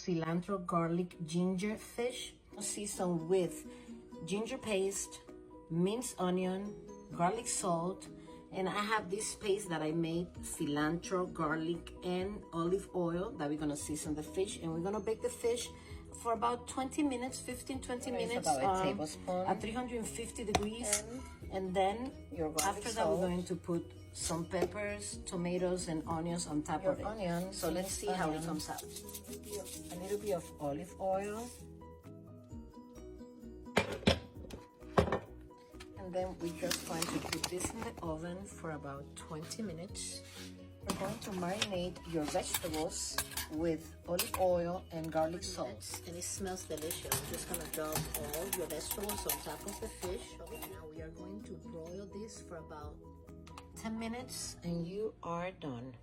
cilantro, garlic, ginger fish. Seasoned with ginger paste, minced onion, garlic salt, and I have this paste that I made, cilantro, garlic, and olive oil that we're gonna season the fish, and we're gonna bake the fish for about 20 minutes, 15-20 minutes about a tablespoon at 350 degrees. And then after that, we're going to put some peppers, tomatoes, and onions on top of it. Onions, so let's see how it comes out. A little bit of olive oil. And then we're just going to put this in the oven for about 20 minutes. We're going to marinate your vegetables with olive oil and garlic salt. And it smells delicious. I'm just gonna drop all your vegetables on top of the fish. Okay, now we are going to broil this for about 10 minutes and you are done.